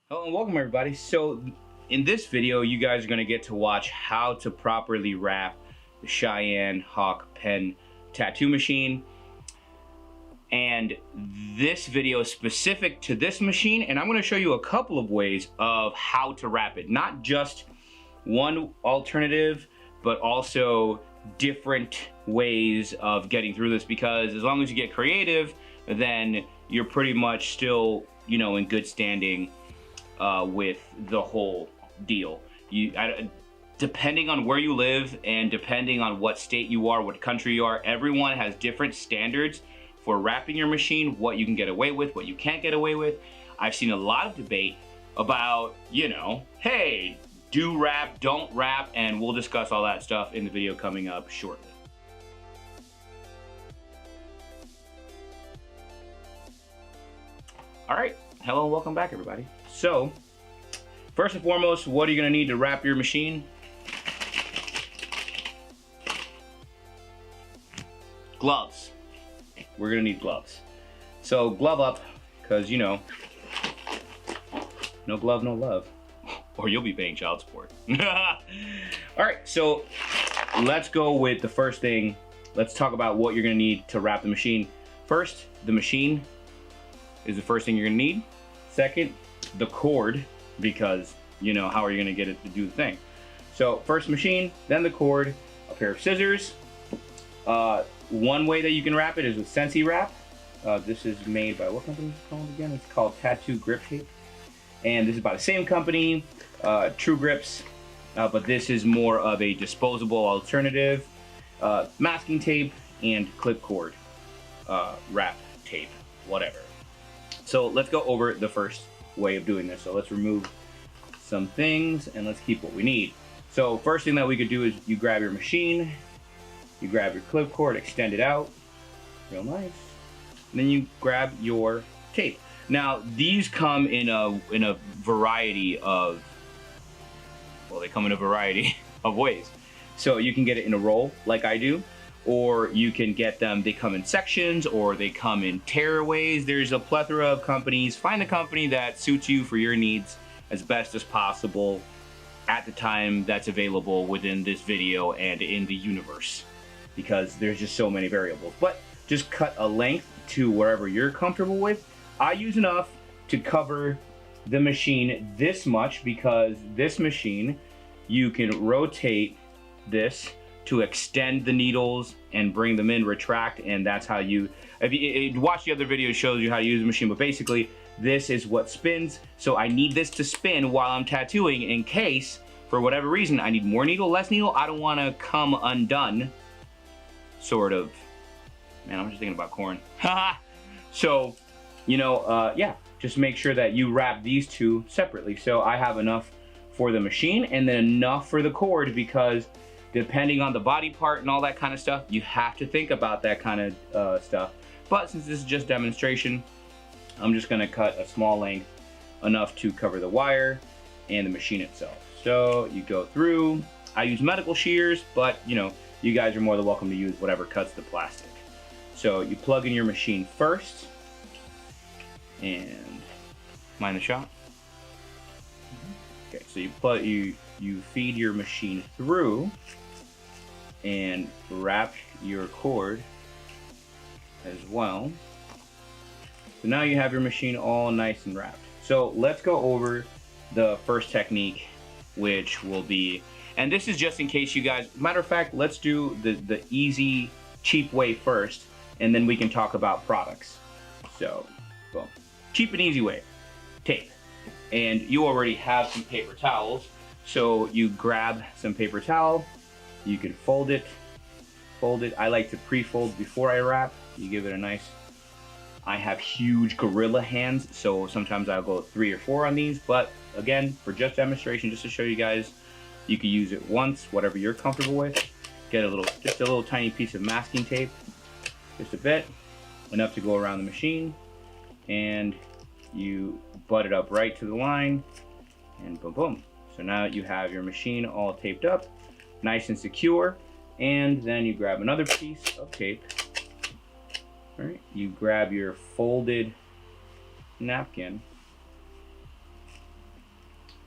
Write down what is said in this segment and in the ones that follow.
Hello and welcome everybody. So in this video, you guys are going to get to watch how to properly wrap the Cheyenne Hawk Pen tattoo machine. And this video is specific to this machine, and I'm going to show you a couple of ways of how to wrap it. Not just one alternative, but also different ways of getting through this, because as long as you get creative, then you're pretty much still, you know, in good standing with the whole deal. Depending on where you live and depending on what state you are, what country you are, everyone has different standards for wrapping your machine, what you can get away with, what you can't get away with. I've seen a lot of debate about, you know, hey, do wrap, don't wrap, and we'll discuss all that stuff in the video coming up shortly. All right, hello and welcome back everybody. So, first and foremost, what are you gonna need to wrap your machine? Gloves. We're gonna need gloves. So glove up, because you know, no glove, no love, or you'll be paying child support. All right, so let's go with the first thing. Let's talk about what you're gonna need to wrap the machine. First, the machine is the first thing you're gonna need. Second, the cord, because you know, how are you gonna get it to do the thing? So first machine, then the cord, a pair of scissors. One way that you can wrap it is with Sensi Wrap. This is made by, what company is it called again? It's called Tattoo Grip Tape. And this is by the same company, True Grips, but this is more of a disposable alternative. Masking tape and clip cord, wrap tape, whatever. So let's go over the first way of doing this. So let's remove some things and let's keep what we need. So first thing that we could do is you grab your machine, you grab your clip cord, extend it out, real nice. And then you grab your tape. Now these come in a variety of, well, they come in a variety of ways. So you can get it in a roll like I do, or you can get them, they come in sections, or they come in tearaways. There's a plethora of companies. Find the company that suits you for your needs as best as possible at the time that's available within this video and in the universe, because there's just so many variables. But just cut a length to wherever you're comfortable with. I use enough to cover the machine this much, because this machine, you can rotate this to extend the needles and bring them in, retract, and that's how you, if you watch the other video, it shows you how to use the machine, but basically this is what spins. So I need this to spin while I'm tattooing in case, for whatever reason, I need more needle, less needle, I don't wanna come undone, sort of. Man, I'm just thinking about corn. So, you know, yeah, just make sure that you wrap these two separately. So I have enough for the machine and then enough for the cord, because depending on the body part and all that kind of stuff, you have to think about that kind of stuff. But since this is just demonstration, I'm just gonna cut a small length, enough to cover the wire and the machine itself. So you go through, I use medical shears, but you know, you guys are more than welcome to use whatever cuts the plastic. So you plug in your machine first, and mind the shot. Okay, so you feed your machine through and wrap your cord as well. So now you have your machine all nice and wrapped. So let's go over the first technique, which will be, and this is just in case you guys, matter of fact, let's do the easy, cheap way first, and then we can talk about products. So, boom. Cheap and easy way, tape. And you already have some paper towels, so you grab some paper towel, you can fold it. I like to pre-fold before I wrap. You give it a nice, I have huge gorilla hands, so sometimes I'll go 3 or 4 on these, but again, for just demonstration, just to show you guys, you can use it once, whatever you're comfortable with. Get a little, just a little tiny piece of masking tape, just a bit, enough to go around the machine, and you butt it up right to the line, and boom, boom. So now you have your machine all taped up, nice and secure, and then you grab another piece of tape. All right, you grab your folded napkin,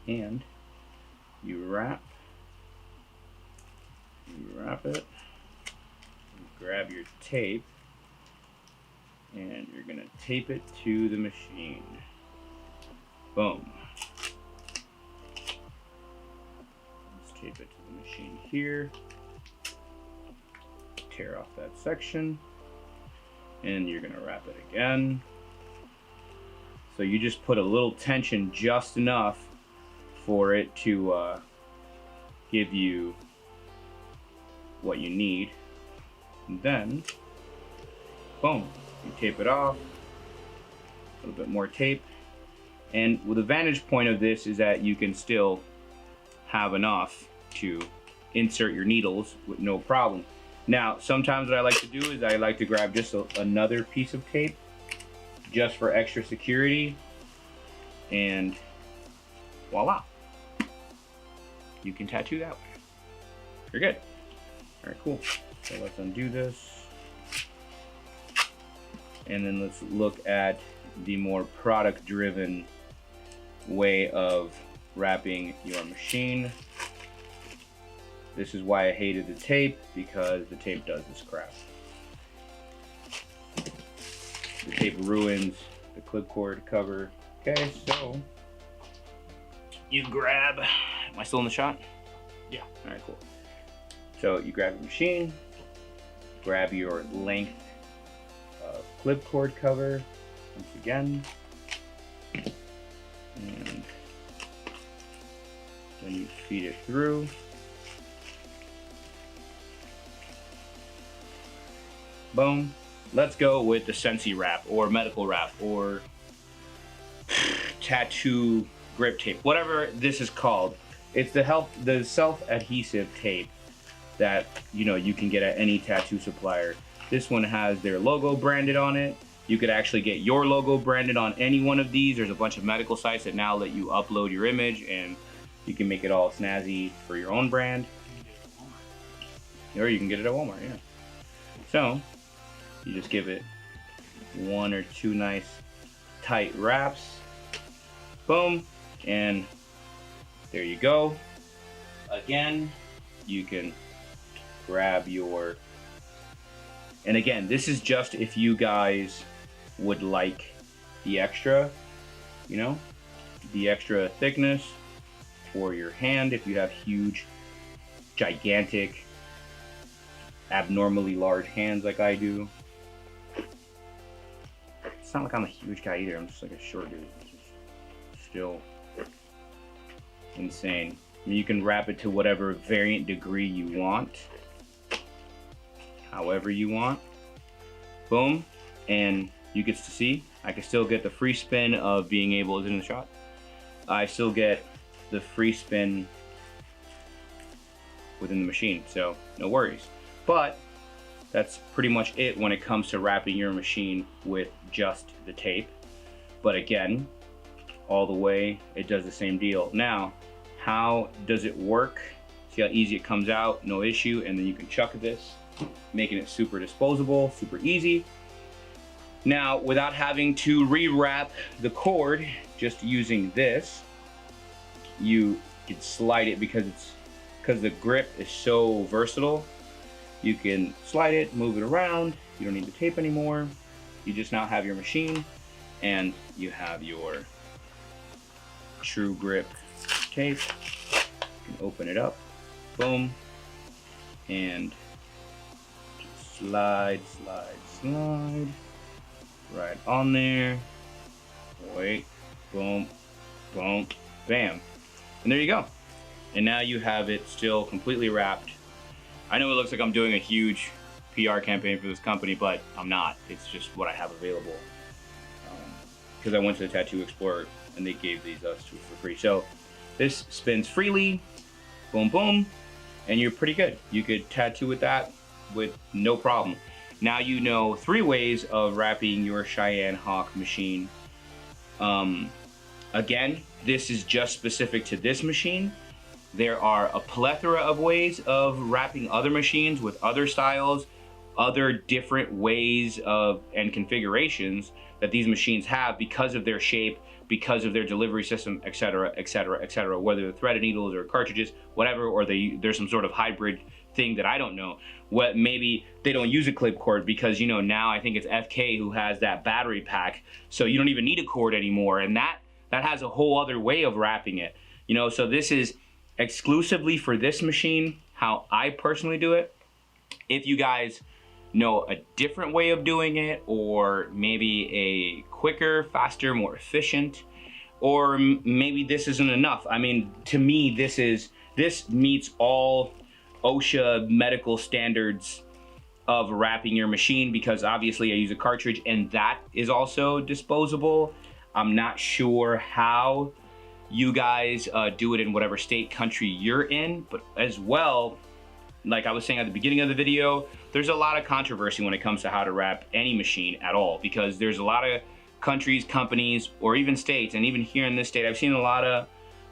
And you wrap it, you grab your tape, and you're gonna tape it to the machine. Boom. Let's tape it to the machine here. Tear off that section, and you're gonna wrap it again. So you just put a little tension, just enough for it to give you what you need. And then, boom, you tape it off, a little bit more tape. And the vantage point of this is that you can still have enough to insert your needles with no problem. Now, sometimes what I like to do is I like to grab just another piece of tape just for extra security, and voila. You can tattoo that way. You're good. All right, cool. So let's undo this. And then let's look at the more product-driven way of wrapping your machine. This is why I hated the tape, because the tape does this crap. The tape ruins the clipboard cover. Okay, so you grab, am I still in the shot? Yeah, all right, cool. So you grab your machine, grab your length of clipboard cover, once again, and then you feed it through. Boom. Let's go with the Sensi wrap or medical wrap or tattoo grip tape, whatever this is called. It's the self-adhesive tape that you can get at any tattoo supplier. This one has their logo branded on it. You could actually get your logo branded on any one of these. There's a bunch of medical sites that now let you upload your image, and you can make it all snazzy for your own brand. Or you can get it at Walmart, yeah. So you just give it 1 or 2 nice tight wraps. Boom, and there you go. Again, you can grab your, and again, this is just if you guys would like the extra, the extra thickness for your hand. If you have huge, gigantic, abnormally large hands like I do. It's not like I'm a huge guy either, I'm just like a short dude. It's just still insane. I mean, you can wrap it to whatever variant degree you want, however you want. Boom, and you get to see, I can still get the free spin of being able, is it in the shot? I still get the free spin within the machine, so no worries. But that's pretty much it when it comes to wrapping your machine with just the tape. But again, all the way, it does the same deal. Now, how does it work? See how easy it comes out, no issue, and then you can chuck this, making it super disposable, super easy. Now, without having to rewrap the cord, just using this, you can slide it because the grip is so versatile. You can slide it, move it around. You don't need the tape anymore. You just now have your machine, and you have your true grip tape. You can open it up, boom, and just slide, slide, slide, right on there. Wait, boom, boom, bam, and there you go. And now you have it still completely wrapped. I know it looks like I'm doing a huge PR campaign for this company, but I'm not. It's just what I have available. Because I went to the Tattoo Explorer and they gave these us for free. So this spins freely, boom, boom, and you're pretty good. You could tattoo with that with no problem. Now you know 3 ways of wrapping your Cheyenne Hawk machine. Again, this is just specific to this machine. There are a plethora of ways of wrapping other machines with other styles, other different ways of and configurations that these machines have because of their shape, because of their delivery system, etc., etc., etc. Whether they're threaded needles or cartridges, whatever, or there's some sort of hybrid thing that I don't know. What maybe they don't use a clip cord because, you know, now I think it's FK who has that battery pack, so you don't even need a cord anymore, and that has a whole other way of wrapping it. You know, so this is exclusively for this machine, how I personally do it. If you guys know a different way of doing it, or maybe a quicker, faster, more efficient, or maybe this isn't enough. I mean, to me, this meets all OSHA medical standards of wrapping your machine, because obviously I use a cartridge and that is also disposable. I'm not sure how you guys do it in whatever state, country you're in, but as well, like I was saying at the beginning of the video, there's a lot of controversy when it comes to how to wrap any machine at all, because there's a lot of countries, companies, or even states, and even here in this state, I've seen a lot of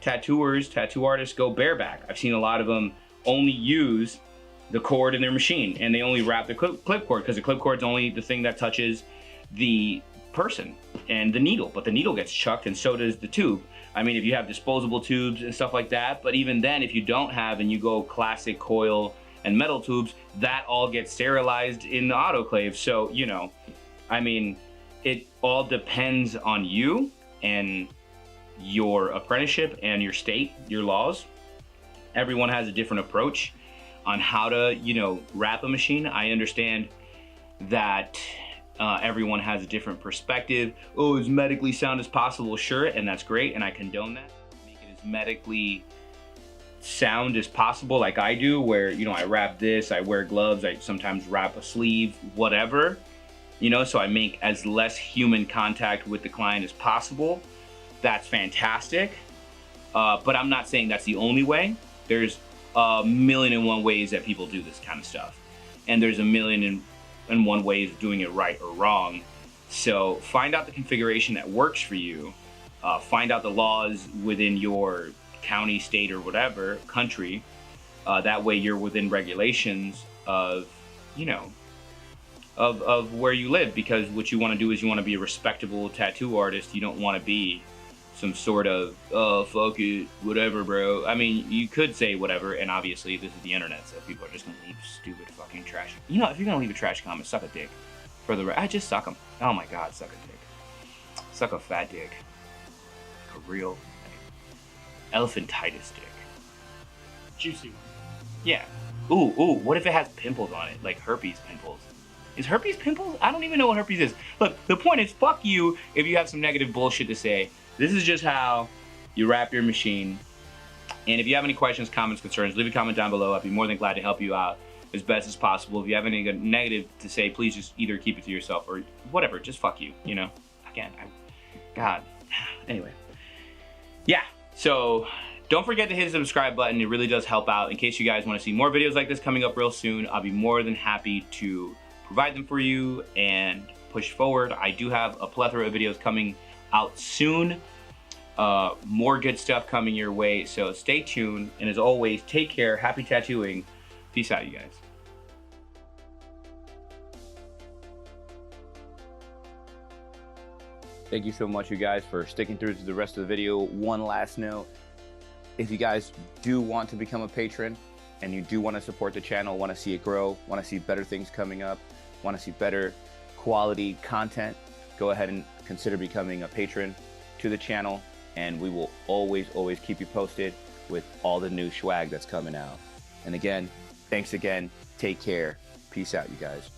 tattoo artists go bareback. I've seen a lot of them only use the cord in their machine, and they only wrap the clip cord, because the clip cord's only the thing that touches the person and the needle, but the needle gets chucked and so does the tube. I mean, if you have disposable tubes and stuff like that, but even then, if you don't have and you go classic coil and metal tubes, that all gets sterilized in the autoclave. So, you know, I mean, it all depends on you and your apprenticeship and your state, your laws. Everyone has a different approach on how to, you know, wrap a machine. I understand that everyone has a different perspective. Oh, as medically sound as possible, sure, and that's great, and I condone that. Make it as medically sound as possible, like I do, where, you know, I wrap this, I wear gloves, I sometimes wrap a sleeve, whatever, you know, so I make as less human contact with the client as possible. That's fantastic, but I'm not saying that's the only way. There's a million and one ways that people do this kind of stuff, and there's a million and one ways of doing it right or wrong. So find out the configuration that works for you, find out the laws within your county, state, or whatever country. That way you're within regulations of, you know, of where you live, because what you want to do is you want to be a respectable tattoo artist. You don't want to be some sort of, oh, fuck it, whatever, bro. I mean, you could say whatever, and obviously this is the internet, so people are just gonna leave stupid fucking trash. You know, if you're gonna leave a trash comment, suck a dick. For the I just suck them. Oh my god, suck a dick. Suck a fat dick. A real elephantitis dick. Juicy one. Yeah. Ooh, what if it has pimples on it? Like herpes pimples. Is herpes pimples? I don't even know what herpes is. Look, the point is, fuck you if you have some negative bullshit to say. This is just how you wrap your machine. And if you have any questions, comments, concerns, leave a comment down below. I'd be more than glad to help you out as best as possible. If you have any negative to say, please just either keep it to yourself or whatever. Just fuck you, you know? Again, God. Anyway. Yeah, so don't forget to hit the subscribe button. It really does help out. In case you guys want to see more videos like this coming up real soon, I'll be more than happy to provide them for you and push forward. I do have a plethora of videos coming out soon. More good stuff coming your way, so stay tuned, and as always, take care, happy tattooing. Peace out, you guys. Thank you so much, you guys, for sticking through to the rest of the video. One last note, if you guys do want to become a patron and you do want to support the channel, want to see it grow, want to see better things coming up, want to see better quality content, go ahead and consider becoming a patron to the channel, and we will always keep you posted with all the new swag that's coming out. And again, thanks again, take care, peace out, you guys.